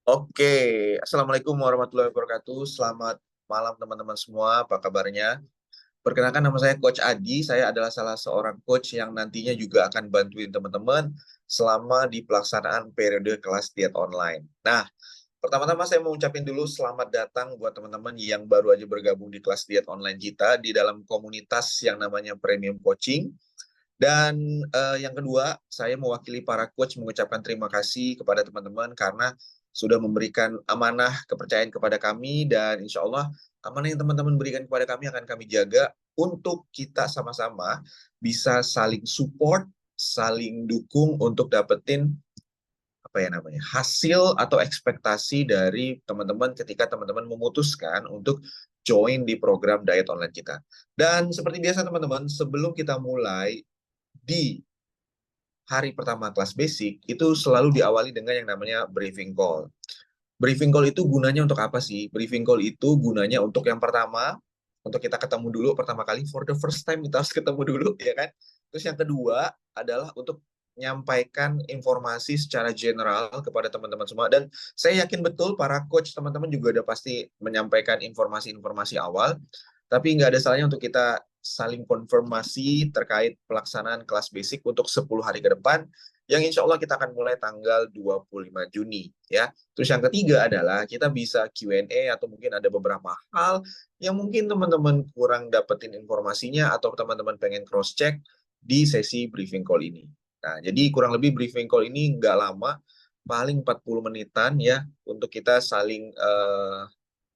Oke, Assalamualaikum warahmatullahi wabarakatuh. Selamat malam teman-teman semua, apa kabarnya? Perkenalkan nama saya Coach Adi, saya adalah salah seorang coach yang nantinya juga akan bantuin teman-teman selama di pelaksanaan periode kelas diet online. Nah, pertama-tama saya mau ucapin dulu selamat datang buat teman-teman yang baru aja bergabung di kelas diet online kita di dalam komunitas yang namanya Premium Coaching. Dan yang kedua, saya mewakili para coach mengucapkan terima kasih kepada teman-teman karena sudah memberikan amanah kepercayaan kepada kami dan insya Allah amanah yang teman-teman berikan kepada kami akan kami jaga untuk kita sama-sama bisa saling support, saling dukung untuk dapetin apa ya namanya hasil atau ekspektasi dari teman-teman ketika teman-teman memutuskan untuk join di program diet online kita. Dan seperti biasa teman-teman, sebelum kita mulai di hari pertama kelas basic itu selalu diawali dengan yang namanya briefing call. Briefing call itu gunanya untuk apa sih? Briefing call itu gunanya untuk yang pertama, untuk kita ketemu dulu pertama kali, for the first time kita harus ketemu dulu, ya kan? Terus yang kedua adalah untuk menyampaikan informasi secara general kepada teman-teman semua. Dan saya yakin betul para coach teman-teman juga udah pasti menyampaikan informasi-informasi awal. Tapi nggak ada salahnya untuk kita saling konfirmasi terkait pelaksanaan kelas basic untuk 10 hari ke depan, yang insya Allah kita akan mulai tanggal 25 Juni. Ya. Terus yang ketiga adalah kita bisa Q&A atau mungkin ada beberapa hal yang mungkin teman-teman kurang dapetin informasinya atau teman-teman pengen cross-check di sesi briefing call ini. Nah, jadi kurang lebih briefing call ini nggak lama, paling 40 menitan ya, untuk kita saling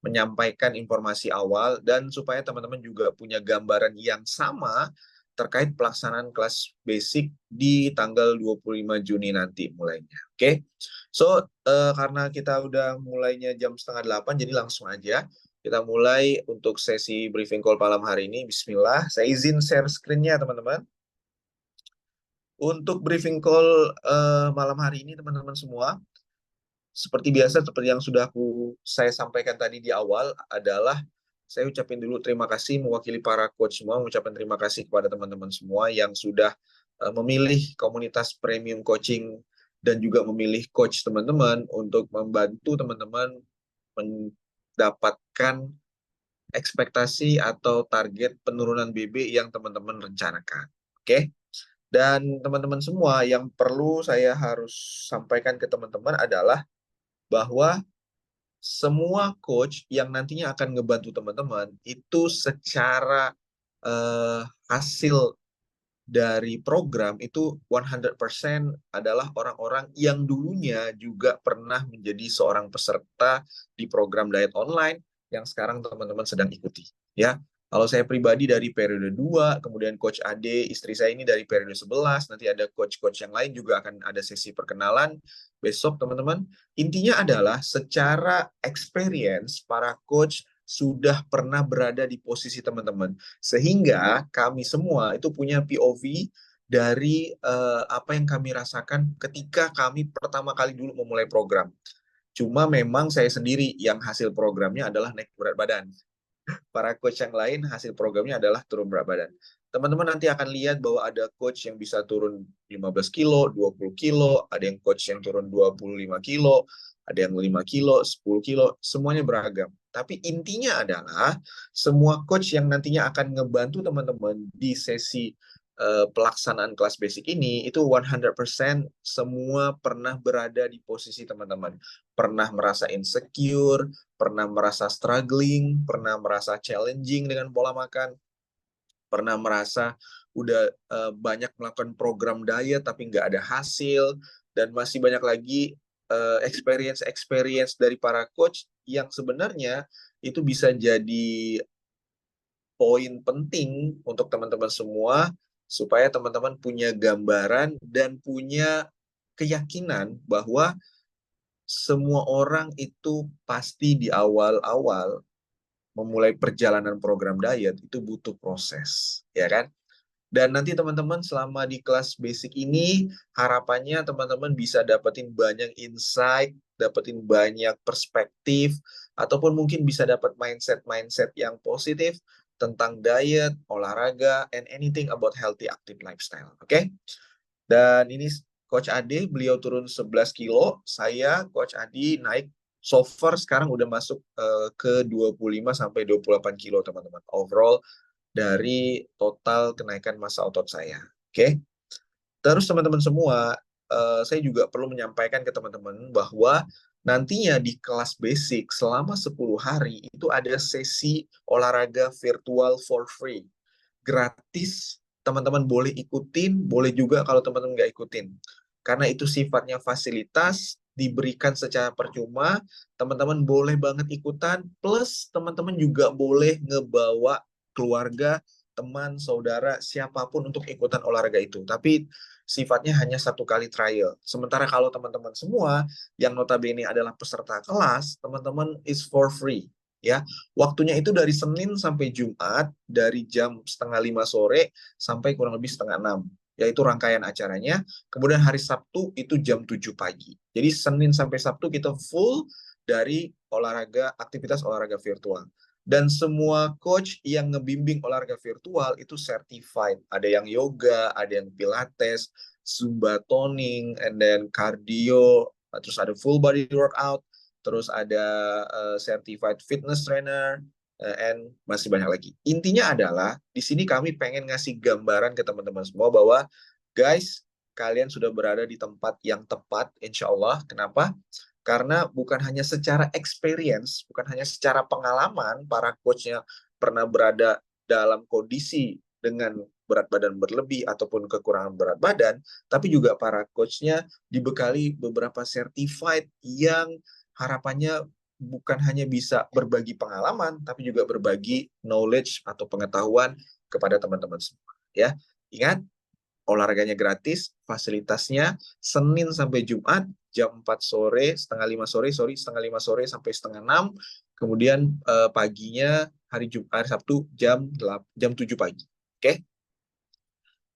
menyampaikan informasi awal dan supaya teman-teman juga punya gambaran yang sama terkait pelaksanaan kelas basic di tanggal 25 Juni nanti mulainya. Oke. So, karena kita udah mulainya jam setengah 8, jadi langsung aja kita mulai untuk sesi briefing call malam hari ini. Bismillah. Saya izin share screen-nya, teman-teman. Untuk briefing call malam hari ini, teman-teman semua, seperti biasa, seperti yang sudah saya sampaikan tadi di awal, adalah saya ucapin dulu terima kasih mewakili para coach semua, mengucapkan terima kasih kepada teman-teman semua yang sudah memilih komunitas premium coaching dan juga memilih coach teman-teman untuk membantu teman-teman mendapatkan ekspektasi atau target penurunan BB yang teman-teman rencanakan. Oke? Dan teman-teman semua yang perlu saya harus sampaikan ke teman-teman adalah bahwa semua coach yang nantinya akan ngebantu teman-teman itu secara hasil dari program itu 100% adalah orang-orang yang dulunya juga pernah menjadi seorang peserta di program diet online yang sekarang teman-teman sedang ikuti. Ya, kalau saya pribadi dari periode 2, kemudian Coach Ade, istri saya ini dari periode 11, nanti ada coach-coach yang lain juga akan ada sesi perkenalan besok teman-teman. Intinya adalah secara experience para coach sudah pernah berada di posisi teman-teman. Sehingga kami semua itu punya POV dari apa yang kami rasakan ketika kami pertama kali dulu memulai program. Cuma memang saya sendiri yang hasil programnya adalah naik berat badan. Para coach yang lain hasil programnya adalah turun berat badan. Teman-teman nanti akan lihat bahwa ada coach yang bisa turun 15 kilo, 20 kilo, ada yang coach yang turun 25 kilo, ada yang 5 kilo, 10 kilo, semuanya beragam. Tapi intinya adalah semua coach yang nantinya akan ngebantu teman-teman di sesi pelaksanaan kelas basic ini itu 100% semua pernah berada di posisi teman-teman. Pernah merasa insecure, pernah merasa struggling, pernah merasa challenging dengan pola makan, pernah merasa udah banyak melakukan program diet tapi nggak ada hasil, dan masih banyak lagi experience dari para coach yang sebenarnya itu bisa jadi poin penting untuk teman-teman semua supaya teman-teman punya gambaran dan punya keyakinan bahwa semua orang itu pasti di awal-awal memulai perjalanan program diet itu butuh proses, ya kan? Dan nanti teman-teman selama di kelas basic ini harapannya teman-teman bisa dapetin banyak insight, dapetin banyak perspektif, ataupun mungkin bisa dapat mindset-mindset yang positif tentang diet, olahraga, and anything about healthy active lifestyle. Oke? Dan ini Coach Ade, beliau turun 11 kilo, saya Coach Adi naik So far sekarang udah masuk ke 25 sampai 28 kilo teman-teman. Overall dari total kenaikan massa otot saya. Oke. Terus teman-teman semua, saya juga perlu menyampaikan ke teman-teman bahwa nantinya di kelas basic selama 10 hari itu ada sesi olahraga virtual for free. Gratis, teman-teman boleh ikutin, boleh juga kalau teman-teman nggak ikutin. Karena itu sifatnya fasilitas, diberikan secara percuma, teman-teman boleh banget ikutan, plus teman-teman juga boleh ngebawa keluarga, teman, saudara, siapapun untuk ikutan olahraga itu. Tapi sifatnya hanya satu kali trial. Sementara kalau teman-teman semua yang notabene adalah peserta kelas, teman-teman is for free. Ya, waktunya itu dari Senin sampai Jumat, dari jam setengah 5 sore sampai kurang lebih setengah 6, yaitu rangkaian acaranya. Kemudian hari Sabtu itu jam 7 pagi. Jadi Senin sampai Sabtu kita full dari olahraga, aktivitas olahraga virtual. Dan semua coach yang ngebimbing olahraga virtual itu certified. Ada yang yoga, ada yang pilates, zumba toning, and then cardio, terus ada full body workout, terus ada certified fitness trainer, and masih banyak lagi. Intinya adalah di sini kami pengen ngasih gambaran ke teman-teman semua bahwa guys, kalian sudah berada di tempat yang tepat, insya Allah. Kenapa? Karena bukan hanya secara experience, bukan hanya secara pengalaman, para coachnya pernah berada dalam kondisi dengan berat badan berlebih ataupun kekurangan berat badan, tapi juga para coachnya dibekali beberapa certified yang harapannya bukan hanya bisa berbagi pengalaman, tapi juga berbagi knowledge atau pengetahuan kepada teman-teman semua. Ya, ingat, olahraganya gratis, fasilitasnya Senin sampai Jumat jam 4 sore, setengah 5 sore, setengah 5 sore sampai setengah 6. Kemudian paginya hari Jumat, hari Sabtu jam 7 pagi. Oke.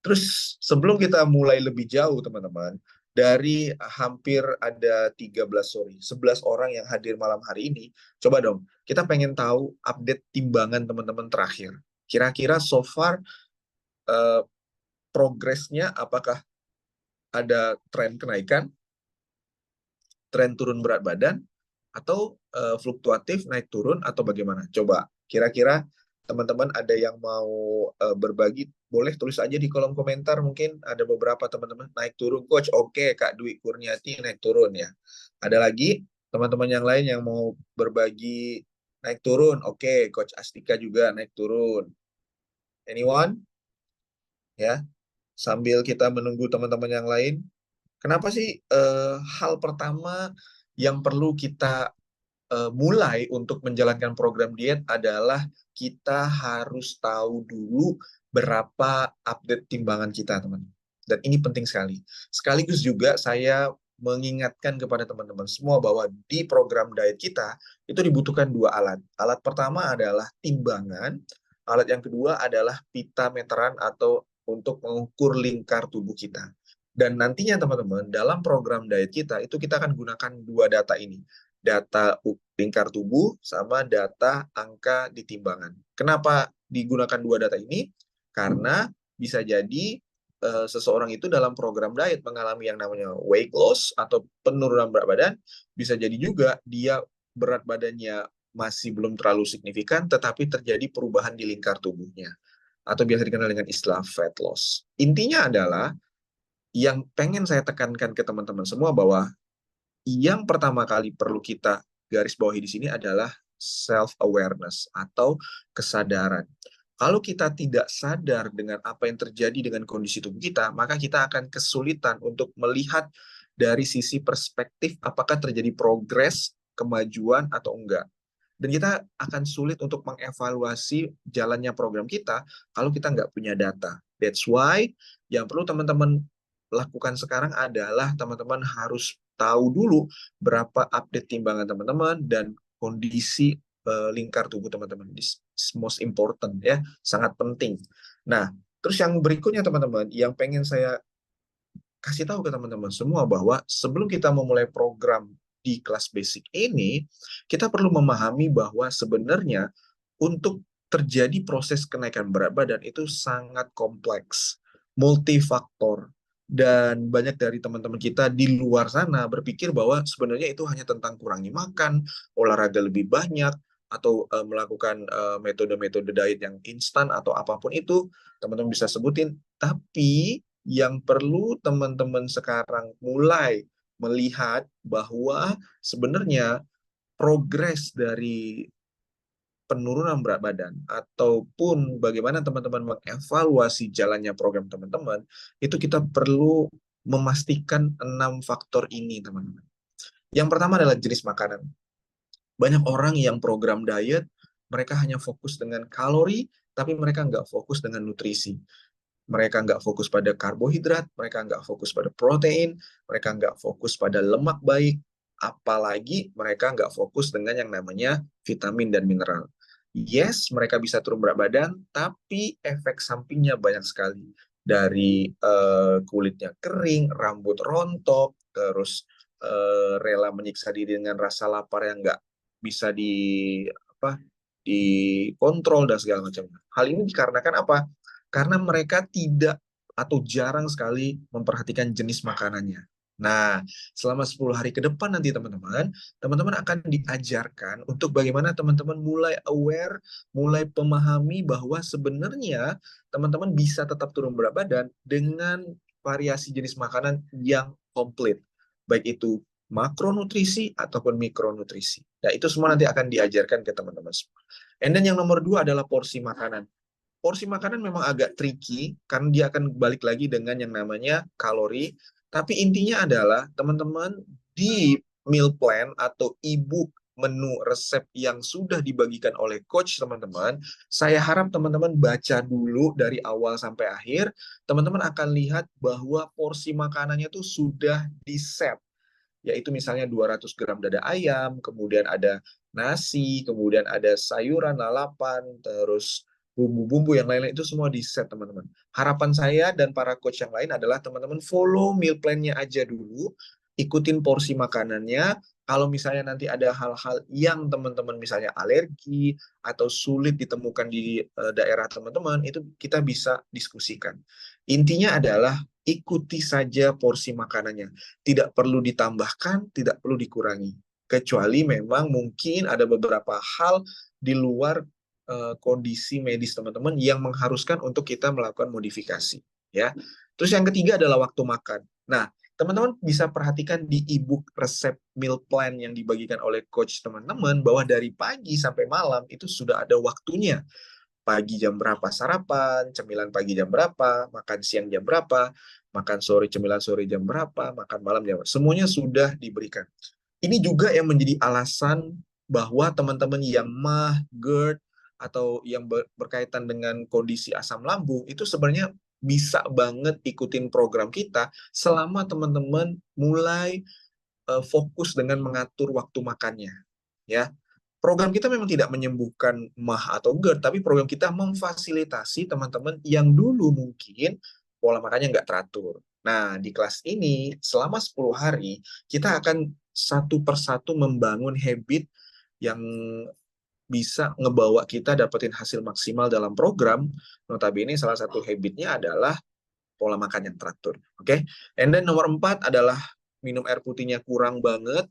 Terus sebelum kita mulai lebih jauh teman-teman, dari hampir ada 11 orang yang hadir malam hari ini, coba dong, kita pengen tahu update timbangan teman-teman terakhir. Kira-kira so far eh, progresnya apakah ada tren kenaikan, tren turun berat badan, atau fluktuatif naik turun, atau bagaimana? Coba, kira-kira teman-teman ada yang mau berbagi, boleh tulis aja di kolom komentar. Mungkin ada beberapa teman-teman naik turun, Coach. Oke, Kak Dwi Kurniati naik turun ya. Ada lagi teman-teman yang lain yang mau berbagi naik turun. Oke, Coach Astika juga naik turun. Anyone? Ya, sambil kita menunggu teman-teman yang lain. Kenapa sih hal pertama yang perlu kita mulai untuk menjalankan program diet adalah kita harus tahu dulu berapa update timbangan kita, teman. Dan ini penting sekali. Sekaligus juga saya mengingatkan kepada teman-teman semua bahwa di program diet kita itu dibutuhkan dua alat. Alat pertama adalah timbangan, alat yang kedua adalah pita meteran atau untuk mengukur lingkar tubuh kita. Dan nantinya teman-teman, dalam program diet kita, itu kita akan gunakan dua data ini. Data lingkar tubuh sama data angka di timbangan. Kenapa digunakan dua data ini? Karena bisa jadi seseorang itu dalam program diet mengalami yang namanya weight loss atau penurunan berat badan, bisa jadi juga dia berat badannya masih belum terlalu signifikan, tetapi terjadi perubahan di lingkar tubuhnya, atau biasa dikenal dengan istilah fat loss. Intinya adalah, yang pengen saya tekankan ke teman-teman semua bahwa yang pertama kali perlu kita garis bawahi di sini adalah self-awareness atau kesadaran. Kalau kita tidak sadar dengan apa yang terjadi dengan kondisi tubuh kita, maka kita akan kesulitan untuk melihat dari sisi perspektif apakah terjadi progres, kemajuan, atau enggak. Dan kita akan sulit untuk mengevaluasi jalannya program kita kalau kita nggak punya data. That's why yang perlu teman-teman lakukan sekarang adalah teman-teman harus tahu dulu berapa update timbangan teman-teman dan kondisi lingkar tubuh teman-teman. This is most important ya, sangat penting. Nah, terus yang berikutnya teman-teman, yang pengen saya kasih tahu ke teman-teman semua bahwa sebelum kita memulai program di kelas basic ini, kita perlu memahami bahwa sebenarnya untuk terjadi proses kenaikan berat badan itu sangat kompleks, multifaktor. Dan banyak dari teman-teman kita di luar sana berpikir bahwa sebenarnya itu hanya tentang kurangi makan, olahraga lebih banyak, atau melakukan metode-metode diet yang instan atau apapun itu, teman-teman bisa sebutin. Tapi yang perlu teman-teman sekarang mulai melihat bahwa sebenarnya progres dari penurunan berat badan ataupun bagaimana teman-teman mengevaluasi jalannya program teman-teman, itu kita perlu memastikan 6 faktor ini, teman-teman. Yang pertama adalah jenis makanan. Banyak orang yang program diet, mereka hanya fokus dengan kalori, tapi mereka nggak fokus dengan nutrisi. Mereka nggak fokus pada karbohidrat, mereka nggak fokus pada protein, mereka nggak fokus pada lemak baik, apalagi mereka nggak fokus dengan yang namanya vitamin dan mineral. Yes, mereka bisa turun berat badan, tapi efek sampingnya banyak sekali. Dari kulitnya kering, rambut rontok, terus rela menyiksa diri dengan rasa lapar yang nggak bisa apa, dikontrol dan segala macam. Hal ini dikarenakan apa? Karena mereka tidak atau jarang sekali memperhatikan jenis makanannya. Nah, selama 10 hari ke depan nanti teman-teman akan diajarkan untuk bagaimana teman-teman mulai aware, mulai memahami bahwa sebenarnya teman-teman bisa tetap turun berat badan dengan variasi jenis makanan yang komplit. Baik itu makronutrisi ataupun mikronutrisi. Nah, itu semua nanti akan diajarkan ke teman-teman semua. And then yang nomor 2 adalah porsi makanan. Porsi makanan memang agak tricky karena dia akan balik lagi dengan yang namanya kalori. Tapi intinya adalah teman-teman di meal plan atau ebook menu resep yang sudah dibagikan oleh coach teman-teman, saya harap teman-teman baca dulu dari awal sampai akhir. Teman-teman akan lihat bahwa porsi makanannya itu sudah di-set, yaitu misalnya 200 gram dada ayam, kemudian ada nasi, kemudian ada sayuran, lalapan, terus bumbu-bumbu yang lain-lain itu semua di set, teman-teman. Harapan saya dan para coach yang lain adalah teman-teman follow meal plan-nya aja dulu, ikutin porsi makanannya. Kalau misalnya nanti ada hal-hal yang teman-teman misalnya alergi atau sulit ditemukan di daerah teman-teman, itu kita bisa diskusikan. Intinya adalah ikuti saja porsi makanannya. Tidak perlu ditambahkan, tidak perlu dikurangi. Kecuali memang mungkin ada beberapa hal di luar kondisi medis teman-teman yang mengharuskan untuk kita melakukan modifikasi, ya. Terus yang ketiga adalah waktu makan. Nah, teman-teman bisa perhatikan di ebook resep meal plan yang dibagikan oleh coach teman-teman bahwa dari pagi sampai malam itu sudah ada waktunya. Pagi jam berapa sarapan, cemilan pagi jam berapa, makan siang jam berapa, makan sore, cemilan sore jam berapa, makan malam jam berapa. Semuanya sudah diberikan. Ini juga yang menjadi alasan bahwa teman-teman yang MAH, GERD, atau yang berkaitan dengan kondisi asam lambung, itu sebenarnya bisa banget ikutin program kita selama teman-teman mulai fokus dengan mengatur waktu makannya. Ya, program kita memang tidak menyembuhkan MAH atau GERD, tapi program kita memfasilitasi teman-teman yang dulu mungkin pola makannya nggak teratur. Nah, di kelas ini selama 10 hari, kita akan satu persatu membangun habit yang bisa ngebawa kita dapetin hasil maksimal dalam program. Notabene salah satu habitnya adalah pola makan yang teratur. Oke? And then nomor 4 adalah minum air putihnya kurang banget,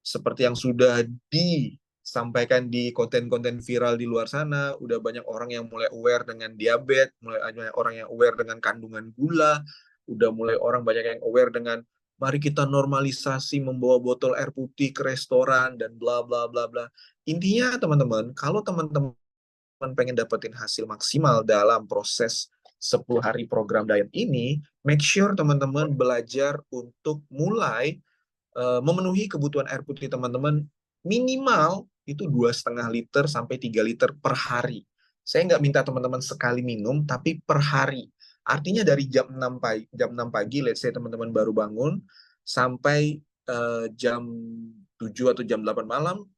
seperti yang sudah disampaikan di konten-konten viral di luar sana. Udah banyak orang yang mulai aware dengan diabetes, mulai banyak orang yang aware dengan kandungan gula, udah mulai orang banyak yang aware dengan mari kita normalisasi membawa botol air putih ke restoran dan bla bla bla bla. Intinya teman-teman, kalau teman-teman pengen dapetin hasil maksimal dalam proses 10 hari program diet ini, make sure teman-teman belajar untuk mulai memenuhi kebutuhan air putih teman-teman minimal itu 2,5 liter sampai 3 liter per hari. Saya nggak minta teman-teman sekali minum, tapi per hari. Artinya dari jam 6 pagi, let's say teman-teman baru bangun, sampai jam 7 atau jam 8 malam,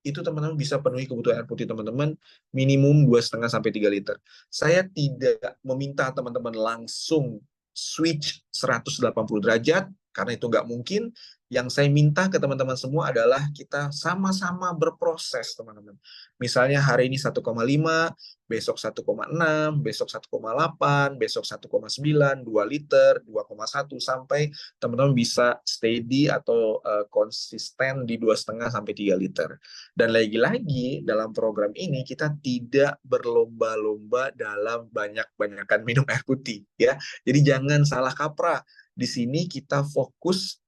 itu teman-teman bisa penuhi kebutuhan air putih teman-teman minimum 2,5 sampai 3 liter. Saya tidak meminta teman-teman langsung switch 180 derajat, karena itu nggak mungkin, Yang saya minta ke teman-teman semua adalah kita sama-sama berproses, teman-teman. Misalnya hari ini 1,5, besok 1,6, besok 1,8, besok 1,9, 2 liter, 2,1 sampai teman-teman bisa steady atau konsisten di 2,5 sampai 3 liter. Dan lagi-lagi dalam program ini kita tidak berlomba-lomba dalam banyak-banyakan minum air putih, ya. Jadi jangan salah kaprah. Di sini kita fokus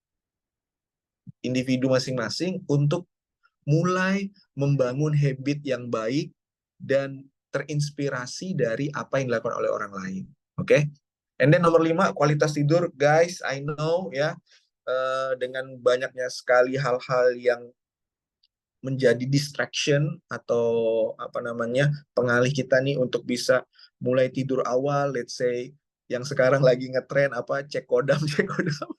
individu masing-masing untuk mulai membangun habit yang baik dan terinspirasi dari apa yang dilakukan oleh orang lain. Oke? Okay? And then nomor 5, kualitas tidur. Guys, I know ya, dengan banyaknya sekali hal-hal yang menjadi distraction atau apa namanya pengalih kita nih untuk bisa mulai tidur awal. Let's say yang sekarang lagi ngetren apa cek kodam cek kodam,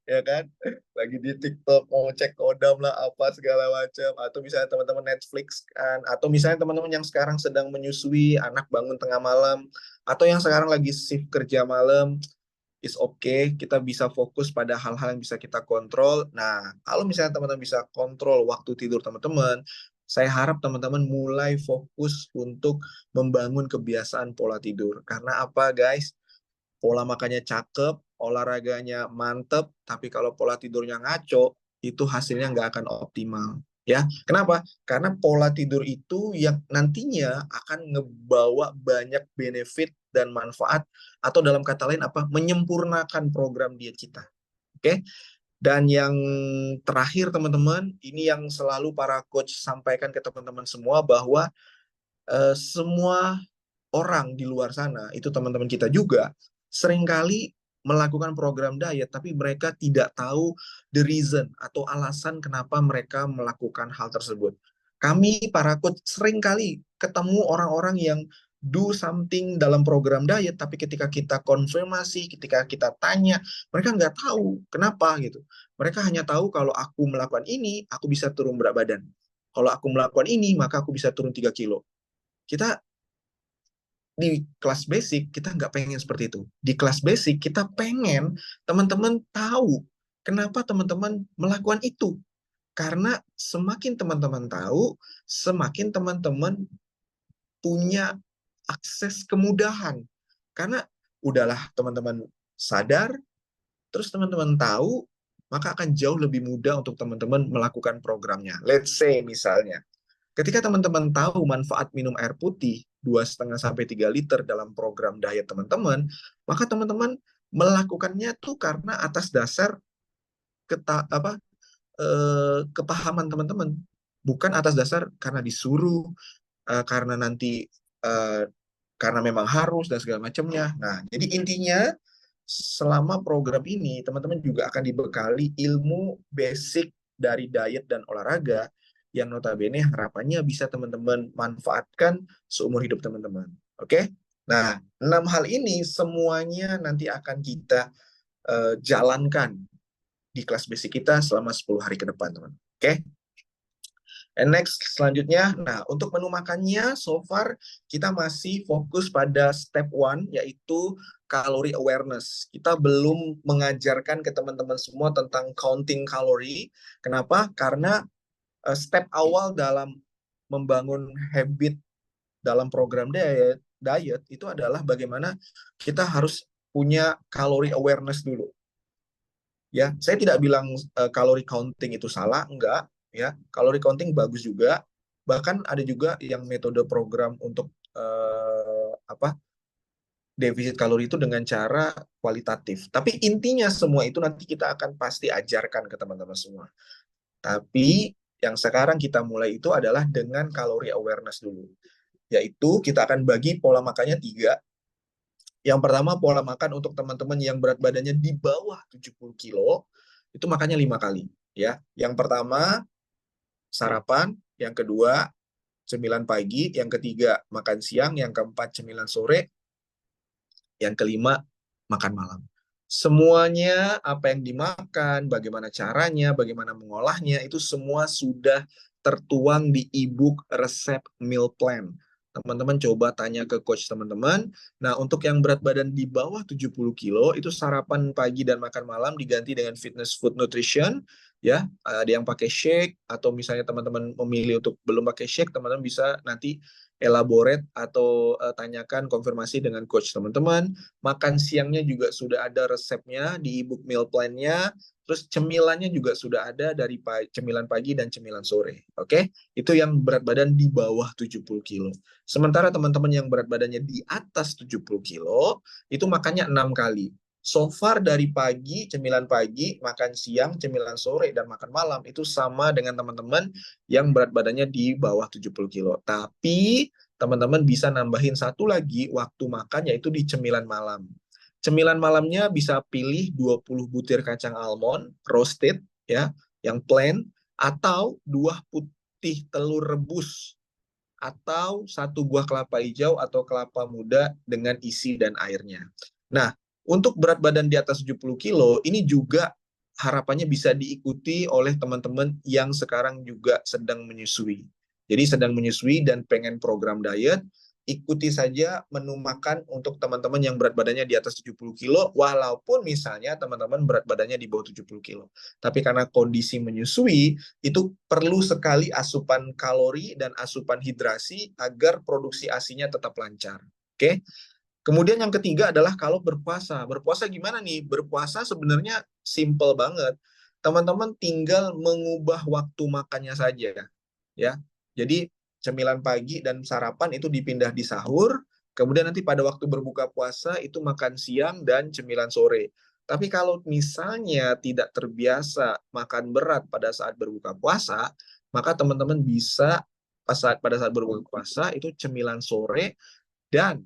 ya kan, lagi di TikTok mau cek kodam lah apa segala macam, atau misalnya teman-teman Netflix kan, atau misalnya teman-teman yang sekarang sedang menyusui anak bangun tengah malam, atau yang sekarang lagi shift kerja malam, is okay, kita bisa fokus pada hal-hal yang bisa kita kontrol. Nah, kalau misalnya teman-teman bisa kontrol waktu tidur teman-teman, saya harap teman-teman mulai fokus untuk membangun kebiasaan pola tidur. Karena apa, guys? Pola makannya cakep, olahraganya mantep, tapi kalau pola tidurnya ngaco, itu hasilnya nggak akan optimal. Ya, kenapa? Karena pola tidur itu yang nantinya akan ngebawa banyak benefit dan manfaat, atau dalam kata lain apa? Menyempurnakan program diet kita. Oke? Dan yang terakhir teman-teman, ini yang selalu para coach sampaikan ke teman-teman semua bahwa semua orang di luar sana, itu teman-teman kita juga, seringkali melakukan program diet, tapi mereka tidak tahu the reason atau alasan kenapa mereka melakukan hal tersebut. Kami, para coach, seringkali ketemu orang-orang yang do something dalam program diet, tapi ketika kita konfirmasi, ketika kita tanya, mereka nggak tahu kenapa gitu. Mereka hanya tahu kalau aku melakukan ini, aku bisa turun berat badan. Kalau aku melakukan ini, maka aku bisa turun 3 kilo. Kita di kelas basic kita nggak pengen seperti itu. Di kelas basic kita pengen teman-teman tahu kenapa teman-teman melakukan itu. Karena semakin teman-teman tahu, semakin teman-teman punya akses kemudahan. Karena udahlah teman-teman sadar, terus teman-teman tahu, maka akan jauh lebih mudah untuk teman-teman melakukan programnya. Let's say misalnya, ketika teman-teman tahu manfaat minum air putih 2,5 sampai 3 liter dalam program diet teman-teman, maka teman-teman melakukannya tuh karena atas dasar kepahaman teman-teman, bukan atas dasar karena disuruh, karena nanti eh, karena memang harus dan segala macamnya. Nah, jadi intinya selama program ini teman-teman juga akan dibekali ilmu basic dari diet dan olahraga yang notabene harapannya bisa teman-teman manfaatkan seumur hidup teman-teman. Oke? Nah, 6 hal ini semuanya nanti akan kita jalankan di kelas basic kita selama 10 hari ke depan, teman. Oke? And next, selanjutnya, nah untuk menu makannya, so far kita masih fokus pada step 1, yaitu kalori awareness. Kita belum mengajarkan ke teman-teman semua tentang counting kalori. Kenapa? Karena step awal dalam membangun habit dalam program diet itu adalah bagaimana kita harus punya kalori awareness dulu. Ya, saya tidak bilang kalori counting itu salah, enggak, ya. Kalori counting bagus juga. Bahkan ada juga yang metode program untuk defisit kalori itu dengan cara kualitatif. Tapi intinya semua itu nanti kita akan pasti ajarkan ke teman-teman semua. Tapi yang sekarang kita mulai itu adalah dengan kalori awareness dulu. Yaitu kita akan bagi pola makannya 3. Yang pertama, pola makan untuk teman-teman yang berat badannya di bawah 70 kilo, itu makannya 5 kali. Ya. Yang pertama, sarapan. Yang kedua, cemilan pagi. Yang ketiga, makan siang. Yang keempat, cemilan sore. Yang kelima, makan malam. Semuanya, apa yang dimakan, bagaimana caranya, bagaimana mengolahnya, itu semua sudah tertuang di e-book resep meal plan. teman-teman coba tanya ke coach teman-teman. Nah, untuk yang berat badan di bawah 70 kilo, itu sarapan pagi dan makan malam diganti dengan fitness food nutrition, ya. Ada yang pakai shake, atau misalnya teman-teman memilih untuk belum pakai shake, teman-teman bisa nanti elaborate atau tanyakan konfirmasi dengan coach teman-teman. Makan siangnya juga sudah ada resepnya di ebook meal plan-nya. Terus cemilannya juga sudah ada dari cemilan pagi dan cemilan sore. Oke? Itu yang berat badan di bawah 70 kilo. Sementara teman-teman yang berat badannya di atas 70 kilo, itu makannya 6 kali. So far dari pagi, cemilan pagi, makan siang, cemilan sore, dan makan malam, itu sama dengan teman-teman yang berat badannya di bawah 70 kilo. Tapi teman-teman bisa nambahin satu lagi waktu makan, yaitu di cemilan malam. Cemilan malamnya bisa pilih 20 butir kacang almond roasted, ya, yang plain, atau 2 putih telur rebus, atau 1 buah kelapa hijau atau kelapa muda dengan isi dan airnya. Nah, untuk berat badan di atas 70 kilo, ini juga harapannya bisa diikuti oleh teman-teman yang sekarang juga sedang menyusui. Jadi sedang menyusui dan pengen program diet, ikuti saja menu makan untuk teman-teman yang berat badannya di atas 70 kilo, walaupun misalnya teman-teman berat badannya di bawah 70 kilo. Tapi karena kondisi menyusui, itu perlu sekali asupan kalori dan asupan hidrasi agar produksi ASI-nya tetap lancar. Oke? Kemudian yang ketiga adalah kalau berpuasa. Berpuasa gimana nih? Berpuasa sebenarnya simple banget. Teman-teman tinggal mengubah waktu makannya saja, ya. Jadi cemilan pagi dan sarapan itu dipindah di sahur, kemudian nanti pada waktu berbuka puasa itu makan siang dan cemilan sore. Tapi kalau misalnya tidak terbiasa makan berat pada saat berbuka puasa, maka teman-teman bisa pada saat berbuka puasa itu cemilan sore dan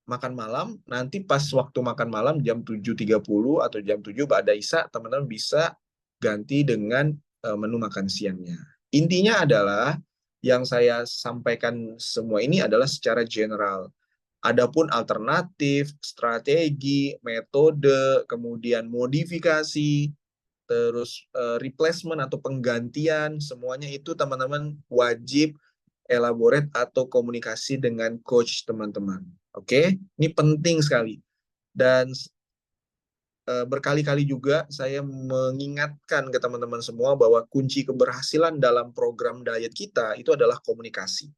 makan malam. Nanti pas waktu makan malam jam 7.30 atau jam 7 Ba'da Isya, teman-teman bisa ganti dengan menu makan siangnya. Intinya adalah yang saya sampaikan semua ini adalah secara general. Adapun alternatif, strategi, metode, kemudian modifikasi, terus replacement atau penggantian, semuanya itu teman-teman wajib elaborate atau komunikasi dengan coach teman-teman. Oke, ini penting sekali. Dan berkali-kali juga saya mengingatkan ke teman-teman semua bahwa kunci keberhasilan dalam program diet kita itu adalah komunikasi.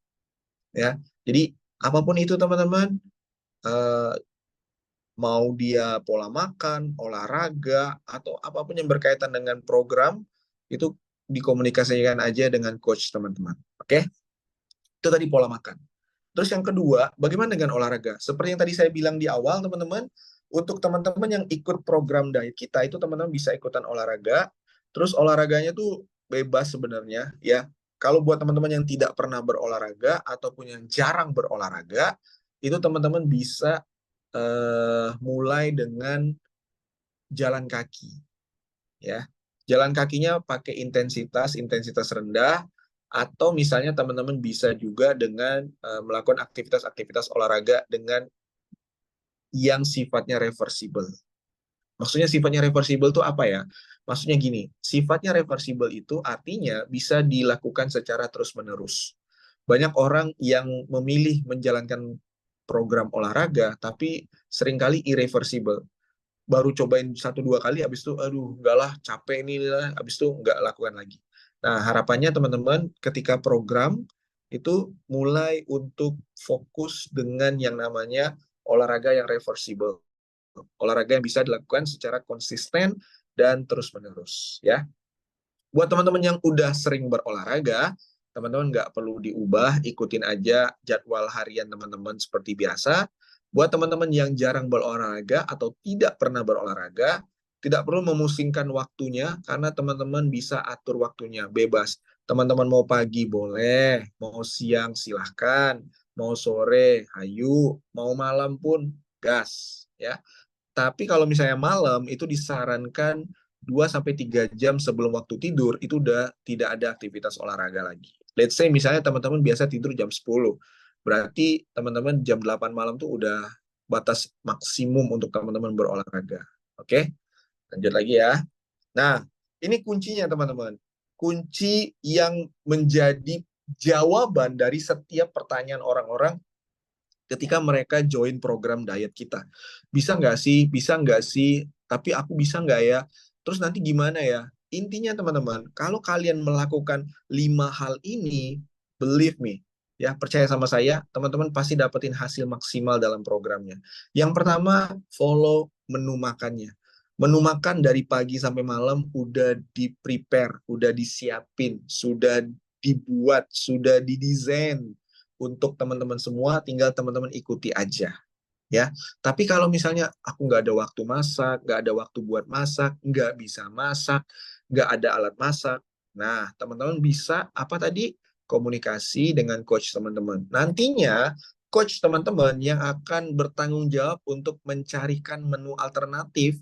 Ya, jadi apapun itu teman-teman, eh, mau dia pola makan, olahraga, atau apapun yang berkaitan dengan program, itu dikomunikasikan aja dengan coach teman-teman. Oke? Itu tadi pola makan. Terus yang kedua, bagaimana dengan olahraga? Seperti yang tadi saya bilang di awal, teman-teman, untuk teman-teman yang ikut program diet kita, itu teman-teman bisa ikutan olahraga. Terus olahraganya tuh bebas sebenarnya, ya. Kalau buat teman-teman yang tidak pernah berolahraga ataupun yang jarang berolahraga, itu teman-teman bisa mulai dengan jalan kaki, ya. Jalan kakinya pakai intensitas intensitas rendah, atau misalnya teman-teman bisa juga dengan melakukan aktivitas-aktivitas olahraga dengan yang sifatnya reversible. Maksudnya sifatnya reversible itu apa ya? Maksudnya gini, sifatnya reversible itu artinya bisa dilakukan secara terus-menerus. Banyak orang yang memilih menjalankan program olahraga, tapi seringkali irreversible. Baru cobain 1-2 kali, habis itu, aduh, enggak lah, capek nih, habis itu enggak lakukan lagi. Nah, harapannya teman-teman ketika program itu mulai untuk fokus dengan yang namanya olahraga yang reversible, olahraga yang bisa dilakukan secara konsisten dan terus-menerus, ya. Buat teman-teman yang udah sering berolahraga, teman-teman nggak perlu diubah, ikutin aja jadwal harian teman-teman seperti biasa. Buat teman-teman yang jarang berolahraga atau tidak pernah berolahraga, tidak perlu memusingkan waktunya, karena teman-teman bisa atur waktunya bebas. Teman-teman mau pagi boleh, mau siang silahkan, mau sore hayu, mau malam pun gas, ya. Tapi kalau misalnya malam itu disarankan 2 sampai 3 jam sebelum waktu tidur itu udah tidak ada aktivitas olahraga lagi. Let's say misalnya teman-teman biasa tidur jam 10. Berarti teman-teman jam 8 malam tuh udah batas maksimum untuk teman-teman berolahraga. Oke? Lanjut lagi ya. Nah, ini kuncinya teman-teman. Kunci yang menjadi jawaban dari setiap pertanyaan orang-orang ketika mereka join program diet kita. Bisa nggak sih? Bisa nggak sih? Tapi aku bisa nggak ya? Terus nanti gimana ya? Intinya teman-teman, kalau kalian melakukan 5 hal ini, believe me, ya percaya sama saya, teman-teman pasti dapetin hasil maksimal dalam programnya. Yang pertama, follow menu makannya. Menu makan dari pagi sampai malam udah di-prepare, udah disiapin, sudah dibuat, sudah didesain untuk teman-teman semua, tinggal teman-teman ikuti aja ya. Tapi kalau misalnya aku nggak ada waktu masak, nggak ada waktu buat masak, nggak bisa masak, nggak ada alat masak, nah teman-teman bisa apa tadi, komunikasi dengan coach teman-teman. Nantinya coach teman-teman yang akan bertanggung jawab untuk mencarikan menu alternatif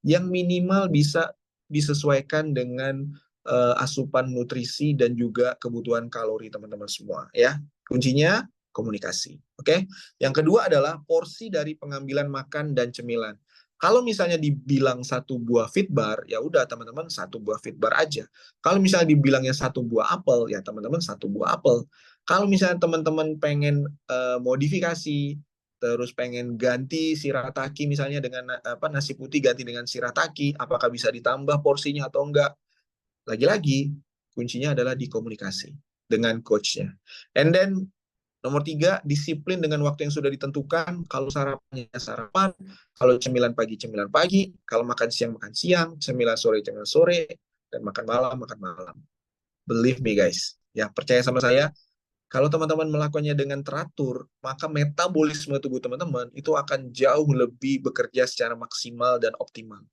yang minimal bisa disesuaikan dengan asupan nutrisi dan juga kebutuhan kalori teman-teman semua ya. Kuncinya komunikasi. Oke. Yang kedua adalah porsi dari pengambilan makan dan cemilan. Kalau misalnya dibilang 1 buah fitbar, ya udah teman-teman 1 buah fitbar aja. Kalau misalnya dibilangnya 1 buah apel, ya teman-teman 1 buah apel. Kalau misalnya teman-teman pengen modifikasi, terus pengen ganti shirataki misalnya dengan nasi putih ganti dengan shirataki, apakah bisa ditambah porsinya atau enggak? Lagi-lagi kuncinya adalah di komunikasi dengan coachnya. And then nomor 3, disiplin dengan waktu yang sudah ditentukan. Kalau sarapannya sarapan, kalau cemilan pagi, cemilan pagi, kalau makan siang, makan siang, cemilan sore, cemilan sore, dan makan malam, makan malam. Believe me guys, ya percaya sama saya, kalau teman-teman melakukannya dengan teratur, maka metabolisme tubuh teman-teman itu akan jauh lebih bekerja secara maksimal dan optimal.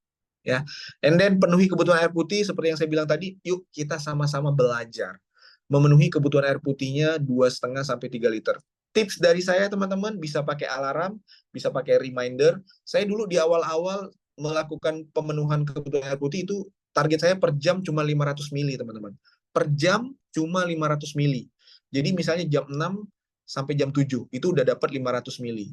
Ya, and then penuhi kebutuhan air putih seperti yang saya bilang tadi. Yuk kita sama-sama belajar memenuhi kebutuhan air putihnya 2,5 sampai 3 liter. Tips dari saya teman-teman, bisa pakai alarm, bisa pakai reminder. Saya dulu di awal-awal melakukan pemenuhan kebutuhan air putih itu target saya per jam cuma 500 mili teman-teman. Per jam cuma 500 mili. Jadi misalnya jam 6 sampai jam 7 itu udah dapat 500 mili.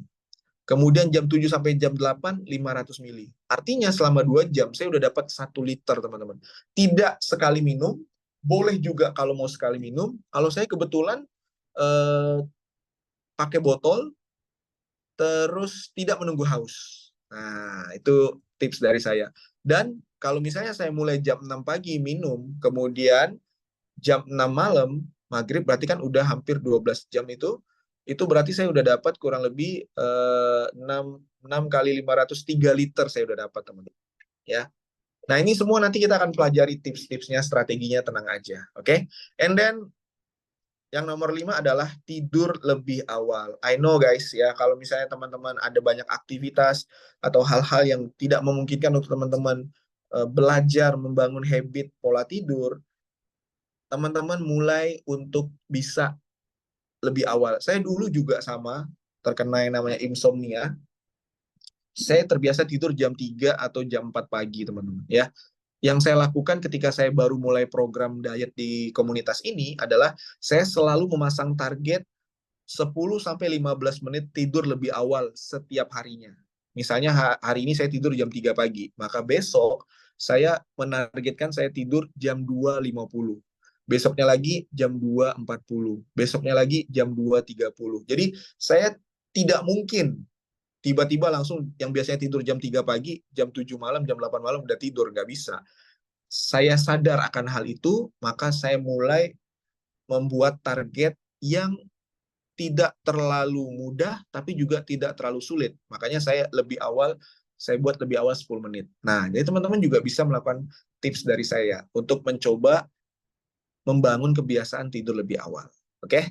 Kemudian jam 7 sampai jam 8, 500 mili. Artinya selama 2 jam saya udah dapat 1 liter, teman-teman. Tidak sekali minum, boleh juga kalau mau sekali minum. Kalau saya kebetulan eh, pakai botol, terus tidak menunggu haus. Nah, itu tips dari saya. Dan kalau misalnya saya mulai jam 6 pagi minum, kemudian jam 6 malam, maghrib, berarti kan udah hampir 12 jam itu berarti saya udah dapat kurang lebih 6 kali 500, 3 liter saya udah dapat teman-teman. Ya. Nah ini semua nanti kita akan pelajari tips-tipsnya, strateginya, tenang aja. Oke. Okay? And then yang nomor 5 adalah tidur lebih awal. I know guys ya, kalau misalnya teman-teman ada banyak aktivitas atau hal-hal yang tidak memungkinkan untuk teman-teman belajar membangun habit pola tidur, teman-teman mulai untuk bisa lebih awal. Saya dulu juga sama, terkena yang namanya insomnia. Saya terbiasa tidur jam 3 atau jam 4 pagi, teman-teman. Ya. Yang saya lakukan ketika saya baru mulai program diet di komunitas ini adalah saya selalu memasang target 10-15 menit tidur lebih awal setiap harinya. Misalnya hari ini saya tidur jam 3 pagi, maka besok saya menargetkan saya tidur jam 2.50. Besoknya lagi jam 2.40. Besoknya lagi jam 2.30. Jadi saya tidak mungkin tiba-tiba langsung yang biasanya tidur jam 3 pagi, jam 7 malam, jam 8 malam udah tidur. Nggak bisa. Saya sadar akan hal itu, maka saya mulai membuat target yang tidak terlalu mudah, tapi juga tidak terlalu sulit. Makanya saya buat lebih awal 10 menit. Nah, jadi teman-teman juga bisa melakukan tips dari saya untuk mencoba membangun kebiasaan tidur lebih awal. Oke? Okay?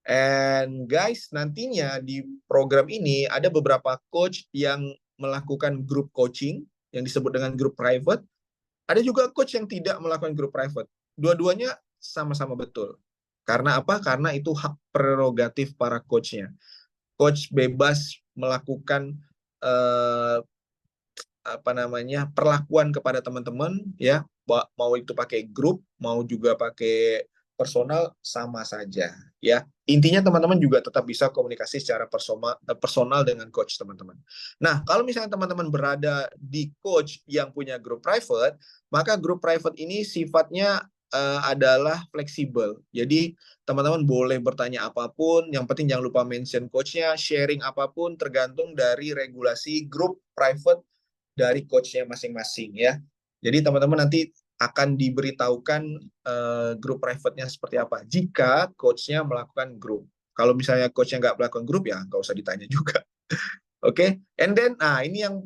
And guys, nantinya di program ini ada beberapa coach yang melakukan group coaching yang disebut dengan group private. Ada juga coach yang tidak melakukan group private. Dua-duanya sama-sama betul. Karena apa? Karena itu hak prerogatif para coachnya. Coach bebas melakukan eh, perlakuan kepada teman-teman, ya, mau itu pakai grup, mau juga pakai personal, sama saja, ya. Intinya teman-teman juga tetap bisa komunikasi secara personal dengan coach teman-teman. Nah, kalau misalnya teman-teman berada di coach yang punya grup private, maka grup private ini sifatnya adalah fleksibel. Jadi teman-teman boleh bertanya apapun, yang penting jangan lupa mention coachnya, sharing apapun tergantung dari regulasi grup private dari coachnya masing-masing ya. Jadi teman-teman nanti akan diberitahukan grup private-nya seperti apa jika coachnya melakukan grup. Kalau misalnya coachnya nggak melakukan grup ya nggak usah ditanya juga. Oke, and then, nah ini yang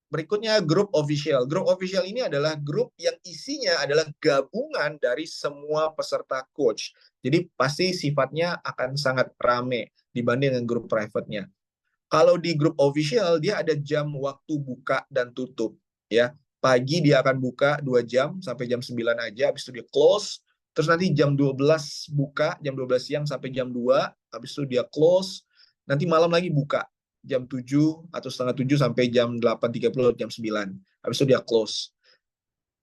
berikutnya grup official. Grup official ini adalah grup yang isinya adalah gabungan dari semua peserta coach. Jadi pasti sifatnya akan sangat rame dibanding dengan grup private-nya. Kalau di grup official dia ada jam waktu buka dan tutup ya. Pagi dia akan buka 2 jam sampai jam 9 aja, habis itu dia close. Terus nanti jam 12 buka, jam 12 siang sampai jam 2, habis itu dia close. Nanti malam lagi buka jam 7 atau setengah 7 sampai jam 8.30 jam 9. Habis itu dia close.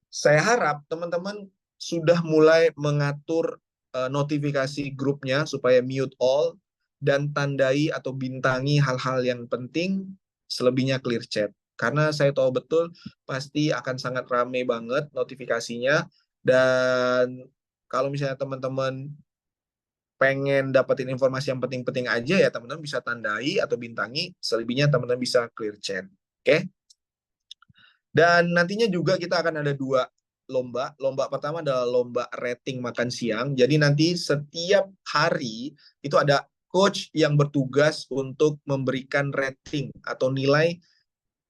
Saya harap teman-teman sudah mulai mengatur notifikasi grupnya supaya mute all dan tandai atau bintangi hal-hal yang penting, selebihnya clear chat. Karena saya tahu betul pasti akan sangat rame banget notifikasinya, dan kalau misalnya teman-teman pengen dapetin informasi yang penting-penting aja ya teman-teman bisa tandai atau bintangi, selebihnya teman-teman bisa clear chat. Oke? Dan nantinya juga kita akan ada 2 lomba. Lomba pertama adalah lomba rating makan siang. Jadi nanti setiap hari itu ada coach yang bertugas untuk memberikan rating atau nilai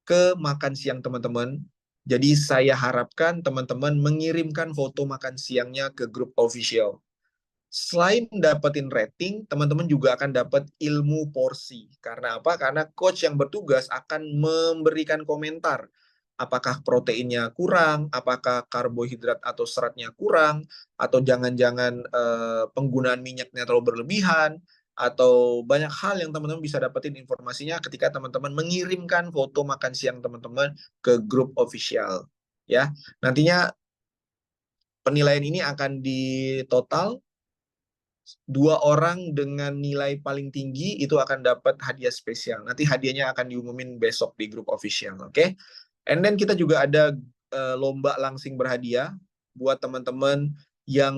ke makan siang teman-teman. Jadi saya harapkan teman-teman mengirimkan foto makan siangnya ke grup official. Selain dapetin rating, teman-teman juga akan dapat ilmu porsi. Karena apa? Karena coach yang bertugas akan memberikan komentar. Apakah proteinnya kurang, apakah karbohidrat atau seratnya kurang, atau jangan-jangan penggunaan minyaknya terlalu berlebihan, atau banyak hal yang teman-teman bisa dapetin informasinya ketika teman-teman mengirimkan foto makan siang teman-teman ke grup official. Ya, nantinya penilaian ini akan ditotal. 2 orang dengan nilai paling tinggi itu akan dapat hadiah spesial. Nanti hadiahnya akan diumumin besok di grup official, oke? Okay? And then kita juga ada lomba langsing berhadiah buat teman-teman yang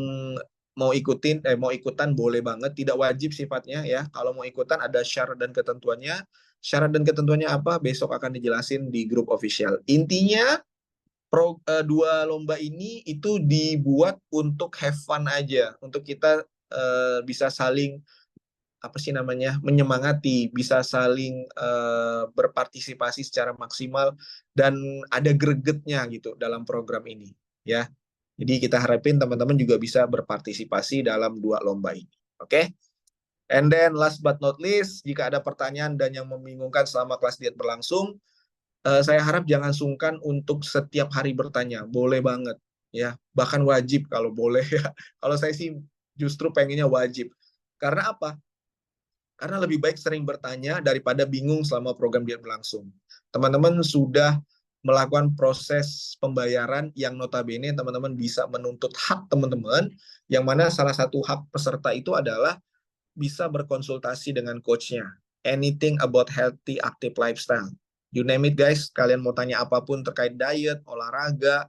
mau ikutan boleh banget, tidak wajib sifatnya ya. Kalau mau ikutan ada syarat dan ketentuannya. Syarat dan ketentuannya apa? Besok akan dijelasin di grup official. Intinya 2 lomba ini itu dibuat untuk have fun aja, untuk kita bisa saling apa sih namanya menyemangati, bisa saling berpartisipasi secara maksimal dan ada gregetnya gitu dalam program ini ya. Jadi kita harapin teman-teman juga bisa berpartisipasi dalam 2 lomba ini. Oke? And then last but not least, jika ada pertanyaan dan yang membingungkan selama kelas diet berlangsung, saya harap jangan sungkan untuk setiap hari bertanya. Boleh banget ya, bahkan wajib kalau boleh ya. Kalau saya sih justru pengennya wajib. Karena apa? Karena lebih baik sering bertanya daripada bingung selama program diet berlangsung. Teman-teman sudah melakukan proses pembayaran yang notabene teman-teman bisa menuntut hak teman-teman, yang mana salah satu hak peserta itu adalah bisa berkonsultasi dengan coachnya. Anything about healthy, active lifestyle. You name it guys, kalian mau tanya apapun terkait diet, olahraga,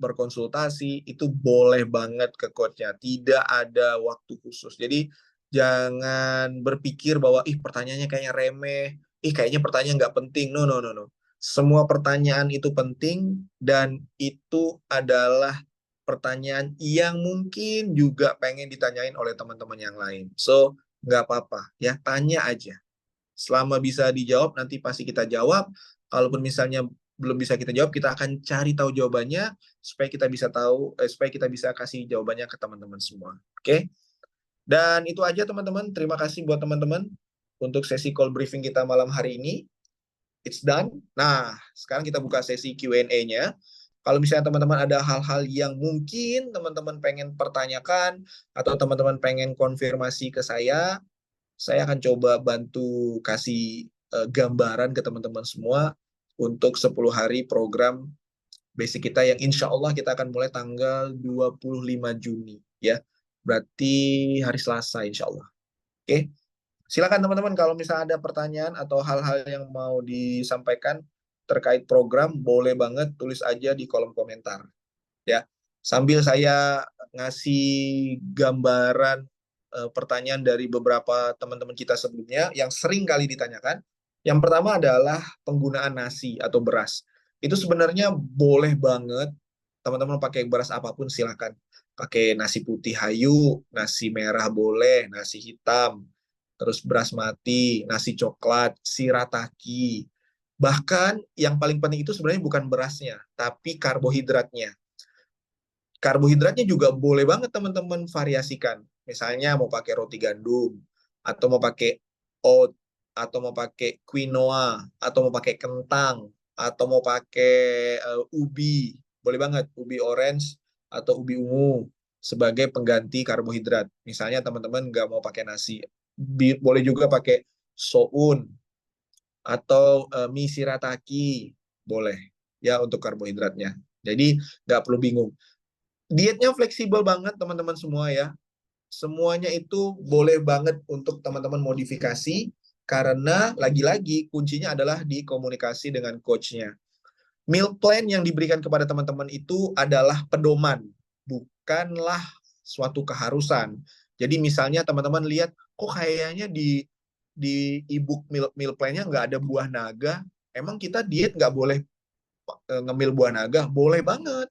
berkonsultasi, itu boleh banget ke coachnya. Tidak ada waktu khusus. Jadi jangan berpikir bahwa pertanyaannya kayaknya remeh, kayaknya pertanyaan nggak penting. No, no, no, no. Semua pertanyaan itu penting dan itu adalah pertanyaan yang mungkin juga pengen ditanyain oleh teman-teman yang lain. So, nggak apa-apa ya, tanya aja. Selama bisa dijawab, nanti pasti kita jawab. Kalaupun misalnya belum bisa kita jawab, kita akan cari tahu jawabannya supaya kita bisa tahu, supaya kita bisa kasih jawabannya ke teman-teman semua. Oke? Dan itu aja teman-teman. Terima kasih buat teman-teman untuk sesi call briefing kita malam hari ini. It's done. Nah, sekarang kita buka sesi Q&A-nya. Kalau misalnya teman-teman ada hal-hal yang mungkin teman-teman pengen pertanyakan atau teman-teman pengen konfirmasi ke saya akan coba bantu kasih gambaran ke teman-teman semua untuk 10 hari program basic kita yang insya Allah kita akan mulai tanggal 25 Juni ya. Berarti hari Selasa insya Allah. Oke. Silakan teman-teman kalau misalnya ada pertanyaan atau hal-hal yang mau disampaikan terkait program, boleh banget tulis aja di kolom komentar ya. Sambil saya ngasih gambaran pertanyaan dari beberapa teman-teman kita sebelumnya yang sering kali ditanyakan. Yang pertama adalah penggunaan nasi atau beras. Itu sebenarnya boleh banget teman-teman pakai beras apapun silakan. Pakai nasi putih hayu, nasi merah boleh, nasi hitam, terus basmati, nasi coklat, shirataki. Bahkan yang paling penting itu sebenarnya bukan berasnya, tapi karbohidratnya. Karbohidratnya juga boleh banget teman-teman variasikan. Misalnya mau pakai roti gandum, atau mau pakai oat, atau mau pakai quinoa, atau mau pakai kentang, atau mau pakai ubi. Boleh banget, ubi orange atau ubi ungu sebagai pengganti karbohidrat. Misalnya teman-teman nggak mau pakai nasi, boleh juga pakai soun atau mie shirataki, boleh ya untuk karbohidratnya. Jadi nggak perlu bingung. Dietnya fleksibel banget teman-teman semua ya. Semuanya itu boleh banget untuk teman-teman modifikasi karena lagi-lagi kuncinya adalah di komunikasi dengan coachnya. Meal plan yang diberikan kepada teman-teman itu adalah pedoman, bukanlah suatu keharusan. Jadi misalnya teman-teman lihat kok kayaknya di ebook meal plan-nya nggak ada buah naga. Emang kita diet nggak boleh ngemil buah naga? Boleh banget.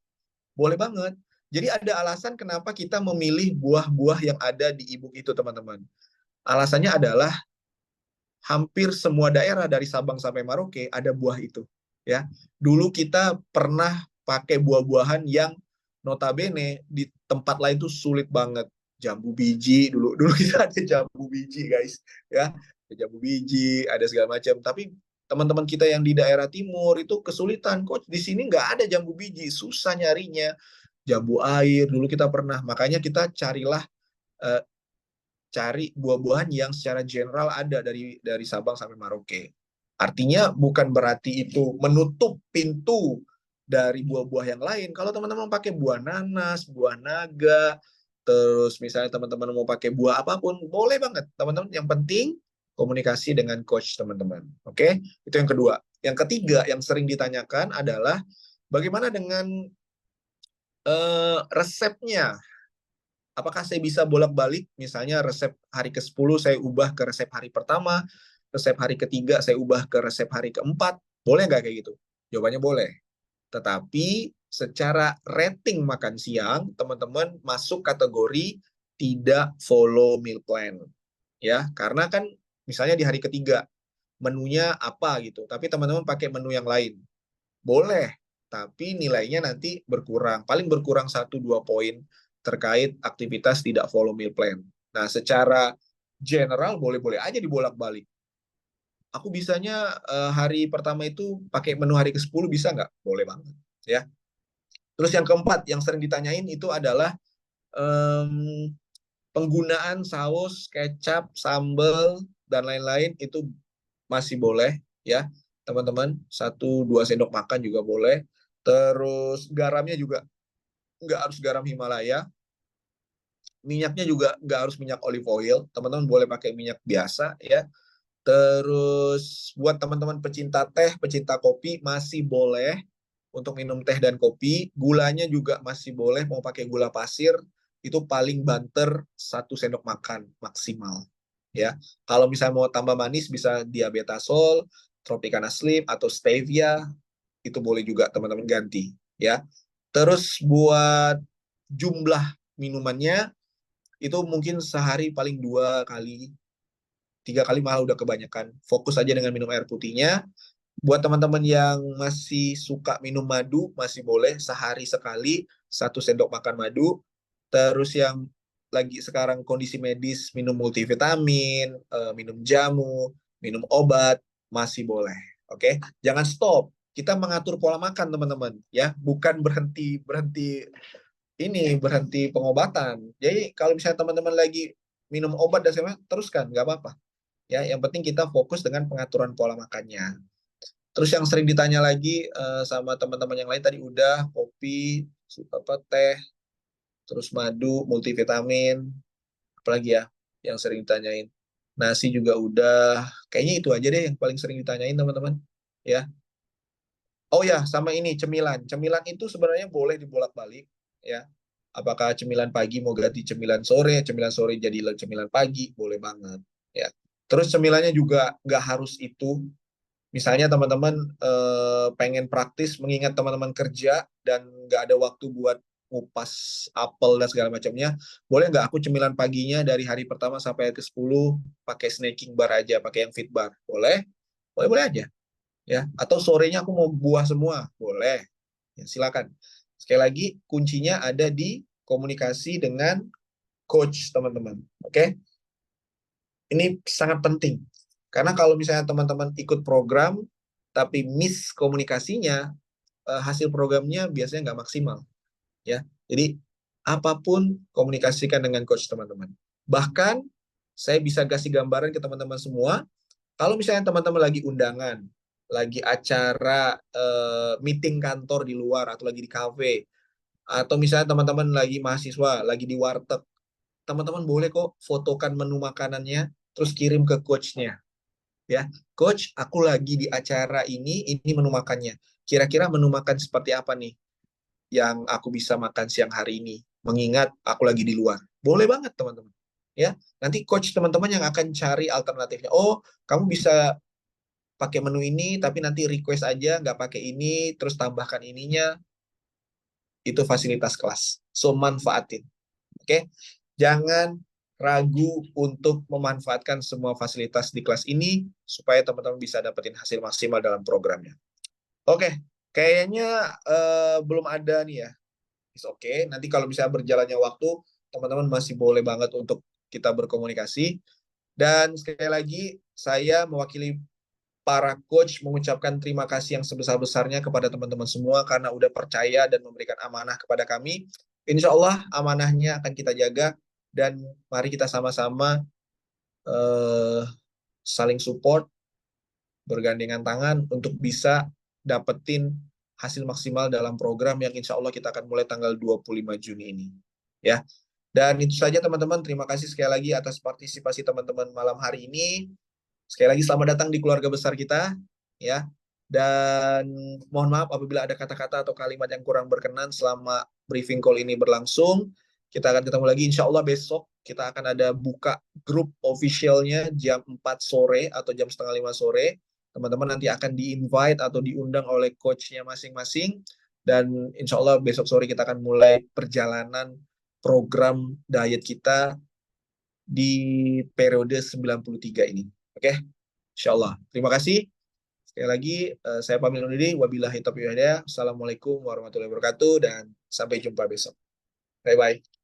Boleh banget. Jadi ada alasan kenapa kita memilih buah-buah yang ada di ebook itu, teman-teman. Alasannya adalah hampir semua daerah dari Sabang sampai Merauke ada buah itu. Ya, dulu kita pernah pakai buah-buahan yang notabene di tempat lain tuh sulit banget. Jambu biji dulu kita ada jambu biji guys, ya, ada jambu biji, ada segala macam. Tapi teman-teman kita yang di daerah timur itu kesulitan, kok di sini nggak ada jambu biji, susah nyarinya. Jambu air dulu kita pernah, makanya kita eh, cari buah-buahan yang secara general ada dari Sabang sampai Merauke. Artinya bukan berarti itu menutup pintu dari buah-buah yang lain. Kalau teman-teman pakai buah nanas, buah naga, terus misalnya teman-teman mau pakai buah apapun, boleh banget. Teman-teman, yang penting komunikasi dengan coach teman-teman. Oke? Itu yang kedua. Yang ketiga yang sering ditanyakan adalah bagaimana dengan resepnya. Apakah saya bisa bolak-balik, misalnya resep hari ke-10 saya ubah ke resep hari pertama, resep hari ketiga saya ubah ke resep hari keempat, boleh nggak kayak gitu? Jawabannya boleh. Tetapi secara rating makan siang, teman-teman masuk kategori tidak follow meal plan. Ya, karena kan misalnya di hari ketiga, menunya apa gitu, tapi teman-teman pakai menu yang lain. Boleh, tapi nilainya nanti berkurang. Paling berkurang 1-2 poin terkait aktivitas tidak follow meal plan. Nah, secara general boleh-boleh aja dibolak-balik. Aku bisanya hari pertama itu pakai menu hari ke-10 bisa nggak? Boleh banget. Ya. Terus yang keempat yang sering ditanyain itu adalah penggunaan saus, kecap, sambal, dan lain-lain itu masih boleh ya teman-teman, 1-2 sendok makan juga boleh. Terus garamnya juga nggak harus garam Himalaya, minyaknya juga nggak harus minyak olive oil, teman-teman boleh pakai minyak biasa ya. Terus buat teman-teman pecinta teh, pecinta kopi masih boleh untuk minum teh dan kopi. Gulanya juga masih boleh, mau pakai gula pasir itu paling banter 1 sendok makan maksimal ya. Kalau misalnya mau tambah manis bisa diabetasol, tropicana slim atau stevia, itu boleh juga teman-teman ganti ya. Terus buat jumlah minumannya itu mungkin sehari paling 2 kali, 3 kali malah udah kebanyakan. Fokus aja dengan minum air putihnya. Buat teman-teman yang masih suka minum madu, masih boleh sehari sekali 1 sendok makan madu. Terus yang lagi sekarang kondisi medis minum multivitamin, minum jamu, minum obat, masih boleh. Oke, jangan stop. Kita mengatur pola makan teman-teman, ya, bukan berhenti berhenti berhenti pengobatan. Jadi kalau misalnya teman-teman lagi minum obat dan sebagainya, teruskan, nggak apa-apa. Ya, yang penting kita fokus dengan pengaturan pola makannya. Terus yang sering ditanya lagi sama teman-teman yang lain tadi udah kopi, teh, terus madu, multivitamin, apalagi ya yang sering ditanyain. Nasi juga udah. Kayaknya itu aja deh yang paling sering ditanyain teman-teman. Ya. Oh ya, sama ini cemilan. Cemilan itu sebenarnya boleh dibolak-balik ya. Apakah cemilan pagi mau ganti cemilan sore jadi cemilan pagi, boleh banget. Ya. Terus cemilannya juga nggak harus itu. Misalnya teman-teman pengen praktis mengingat teman-teman kerja dan nggak ada waktu buat ngupas apel dan segala macamnya, boleh nggak aku cemilan paginya dari hari pertama sampai ke 10 pakai snacking bar aja, pakai yang fit bar? Boleh? Boleh-boleh aja. Ya, atau sorenya aku mau buah semua, boleh. Ya, silakan. Sekali lagi, kuncinya ada di komunikasi dengan coach, teman-teman. Oke? Ini sangat penting. Karena kalau misalnya teman-teman ikut program, tapi miss komunikasinya, hasil programnya biasanya nggak maksimal. Ya, jadi apapun komunikasikan dengan coach teman-teman. Bahkan saya bisa kasih gambaran ke teman-teman semua, kalau misalnya teman-teman lagi undangan, lagi acara meeting kantor di luar atau lagi di kafe, atau misalnya teman-teman lagi mahasiswa, lagi di warteg, teman-teman boleh kok fotokan menu makanannya, terus kirim ke coachnya. Ya, coach, aku lagi di acara ini menu makannya. Kira-kira menu makan seperti apa nih yang aku bisa makan siang hari ini? Mengingat aku lagi di luar. Boleh banget, teman-teman. Ya, nanti coach teman-teman yang akan cari alternatifnya. Oh, kamu bisa pakai menu ini, tapi nanti request aja, nggak pakai ini, terus tambahkan ininya. Itu fasilitas kelas. So, manfaatin. Oke? Jangan ragu untuk memanfaatkan semua fasilitas di kelas ini supaya teman-teman bisa dapetin hasil maksimal dalam programnya. Oke, kayaknya belum ada nih ya. Oke, nanti kalau misalnya berjalannya waktu, teman-teman masih boleh banget untuk kita berkomunikasi. Dan sekali lagi, saya mewakili para coach mengucapkan terima kasih yang sebesar-besarnya kepada teman-teman semua karena udah percaya dan memberikan amanah kepada kami. Insya Allah amanahnya akan kita jaga dan mari kita sama-sama eh, saling support, bergandengan tangan untuk bisa dapetin hasil maksimal dalam program yang insya Allah kita akan mulai tanggal 25 Juni ini. Ya. Dan itu saja teman-teman, terima kasih sekali lagi atas partisipasi teman-teman malam hari ini. Sekali lagi selamat datang di keluarga besar kita, ya. Dan mohon maaf apabila ada kata-kata atau kalimat yang kurang berkenan selama briefing call ini berlangsung. Kita akan ketemu lagi insya Allah besok. Kita akan ada buka grup officialnya jam 4 sore atau jam setengah 5 sore. Teman-teman nanti akan di-invite atau diundang oleh coachnya masing-masing. Dan insya Allah besok sore kita akan mulai perjalanan program diet kita di periode 93 ini. Oke, insya Allah. Terima kasih. Sekali lagi, saya pamit undur diri. Wabillahi taufiq wal hidayah. Assalamualaikum warahmatullahi wabarakatuh. Dan sampai jumpa besok. Bye-bye.